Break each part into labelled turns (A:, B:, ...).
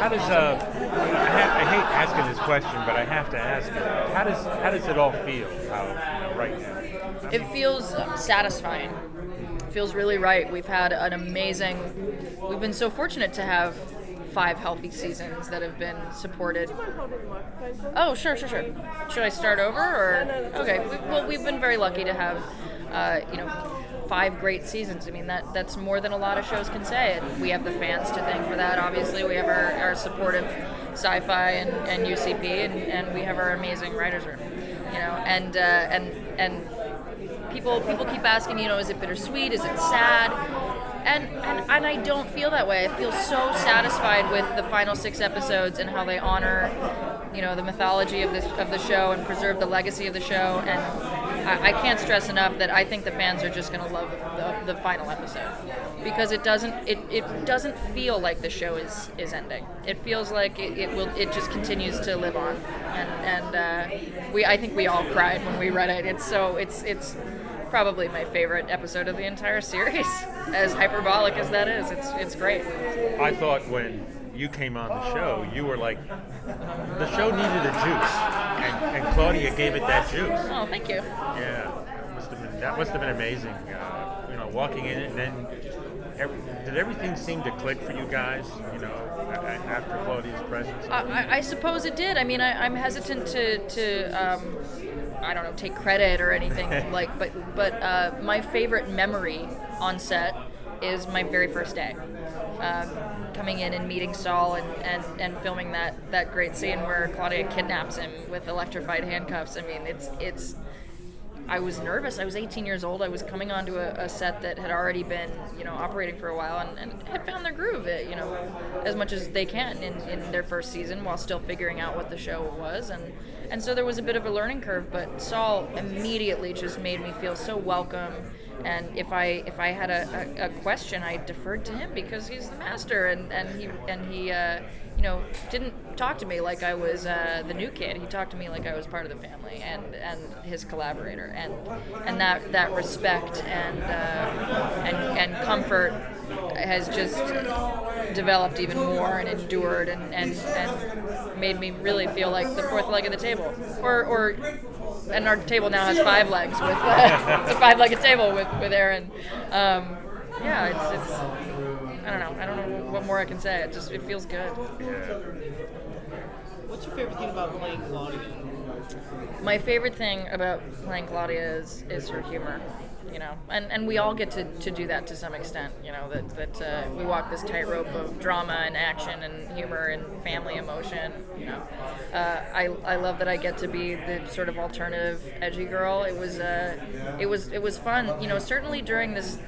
A: How does I hate asking this question, but I have to ask it. How does it all feel right now?
B: It feels satisfying. It feels really right. We've been so fortunate to have 5 healthy seasons that have been supported. Oh, sure. Should I start over or?
C: No.
B: Okay. We've been very lucky to have, 5 great seasons. I mean, that's more than a lot of shows can say. And we have the fans to thank for that. Obviously, we have our supportive sci-fi and UCP, and we have our amazing writers' room. And people keep asking, is it bittersweet? Is it sad? And I don't feel that way. I feel so satisfied with the final 6 episodes and how they honor, the mythology of the show and preserve the legacy of the show. And I can't stress enough that I think the fans are just going to love the final episode, because it doesn't feel like the show is ending. It feels like it just continues to live on. And I think we all cried when we read it. It's probably my favorite episode of the entire series, as hyperbolic as that is. It's great.
A: I thought when you came on the show, you were like, the show needed a juice, and Claudia gave it that juice.
B: Oh, thank you.
A: Yeah, that must have been amazing. Walking in, and then did everything seem to click for you guys? After Claudia's presence.
B: I suppose it did. I mean, I'm hesitant to I don't know, take credit or anything but my favorite memory on set is my very first day. Coming in and meeting Saul and filming that great scene where Claudia kidnaps him with electrified handcuffs. I mean, I was nervous. I was 18 years old. I was coming onto a set that had already been, operating for a while and had found their groove, as much as they can in their first season, while still figuring out what the show was. And so there was a bit of a learning curve, but Saul immediately just made me feel so welcome. And if I had a question, I deferred to him because he's the master, and he didn't talk to me like I was the new kid. He talked to me like I was part of the family and his collaborator, and that respect and comfort has just developed even more and endured and made me really feel like the fourth leg of the table, and our table now has 5 legs with it's a 5-legged table with Aaron. It's I don't know what more I can say. It feels good.
C: What's your favorite thing about playing Claudia?
B: My favorite thing about playing Claudia is her humor. And we all get to do that to some extent, that we walk this tightrope of drama and action and humor and family emotion, I love that I get to be the sort of alternative, edgy girl. It was fun, certainly during this,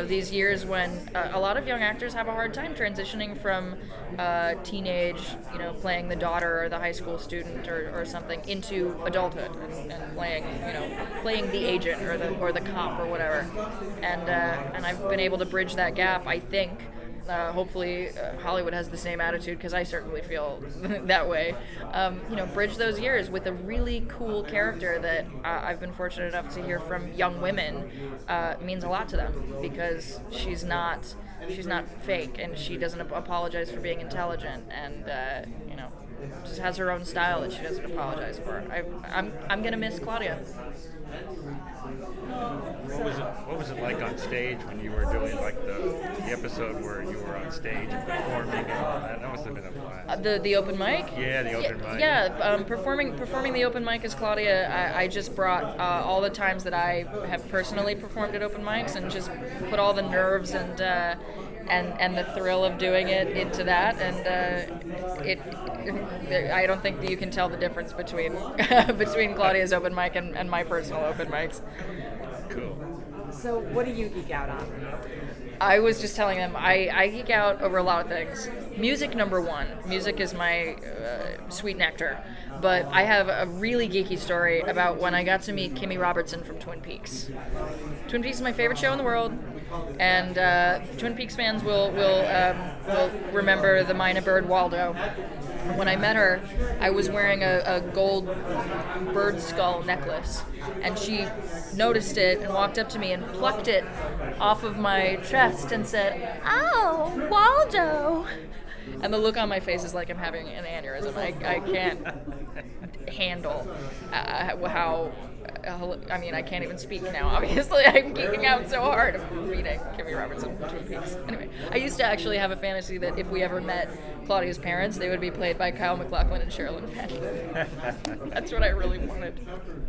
B: these years when a lot of young actors have a hard time transitioning from teenage, playing the daughter or the high school student or something into adulthood and playing the agent or the cop or whatever. And I've been able to bridge that gap, I think. Hopefully Hollywood has the same attitude, because I certainly feel that way. Bridge those years with a really cool character that I've been fortunate enough to hear from young women means a lot to them, because she's not fake, and she doesn't apologize for being intelligent, and just has her own style that she doesn't apologize for. I'm gonna miss Claudia.
A: What was it like on stage when you were doing the episode where you were on stage and performing and all that? That must have been a blast.
B: The open mic?
A: Yeah, the open mic.
B: Yeah, performing the open mic as Claudia, I just brought all the times that I have personally performed at open mics and just put all the nerves and the thrill of doing it into that, and I don't think that you can tell the difference between Claudia's open mic and my personal open mics.
A: Cool.
D: So what do you geek out on?
B: I was just telling them I geek out over a lot of things. Music, number one. Music is my sweet nectar. But I have a really geeky story about when I got to meet Kimmy Robertson from Twin Peaks. Twin Peaks is my favorite show in the world, and Twin Peaks fans will remember the Mina Bird Waldo. When I met her, I was wearing a gold bird skull necklace, and she noticed it and walked up to me and plucked it off of my chest and said, "Oh, Waldo." And the look on my face is like I'm having an aneurysm. I can't handle how. I mean, I can't even speak now, obviously. I'm geeking out so hard. I'm reading Kimmy Robertson, Twin Peaks. Anyway, I used to actually have a fantasy that if we ever met Claudia's parents, they would be played by Kyle MacLachlan and Sherilyn Fenn. That's what I really wanted.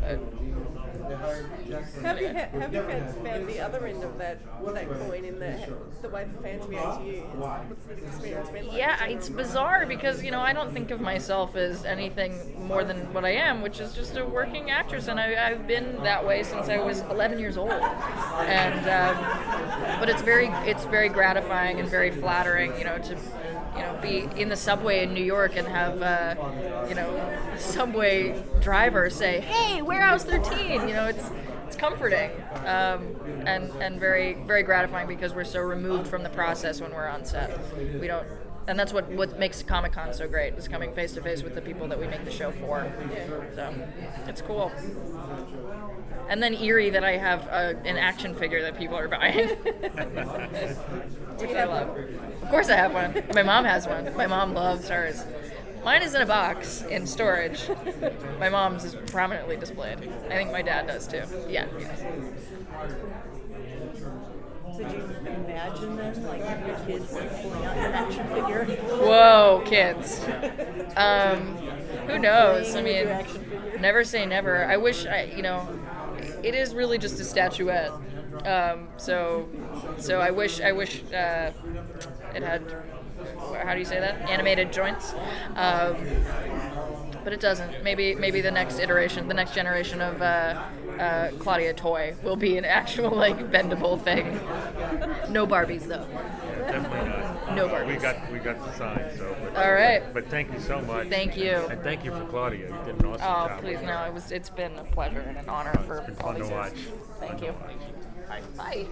B: But,
E: Have you found the other end of that coin in the way the fans react to you? What's the experience been like?
B: yeah, it's bizarre because, I don't think of myself as anything more than what I am, which is just a working actress, and I've been that way since I was 11 years old. And but it's very gratifying and very flattering, to be in the subway in New York and have a subway driver say, "Hey, Warehouse 13." It's comforting and very very gratifying because we're so removed from the process when we're on set. We don't. And that's what makes Comic-Con so great, is coming face to face with the people that we make the show for. So it's cool. And then eerie that I have an action figure that people are buying. Which I love. Of course I have one. My mom has one. My mom loves hers. Mine is in a box in storage. My mom's is prominently displayed. I think my dad does too. Yeah.
F: So did you imagine then, like your kids pulling out an action figure?
B: Whoa, kids. Who knows? I mean,
F: action figure.
B: never say never. I wish it is really just a statuette. So I wish it had, how do you say that? Animated joints. But it doesn't. Maybe the next iteration, the next generation of Claudia Toy will be an actual bendable thing. No Barbies though.
A: Definitely not.
B: No Barbies.
A: We got the sign. So.
B: All right.
A: But thank you so much.
B: Thank you.
A: And thank you for Claudia. You did an awesome job.
B: Oh, please no. It's been a pleasure and an honor for
A: It's been
B: all
A: fun to
B: these years.
A: watch.
B: Thank
A: Fun to
B: you.
A: watch.
B: Bye.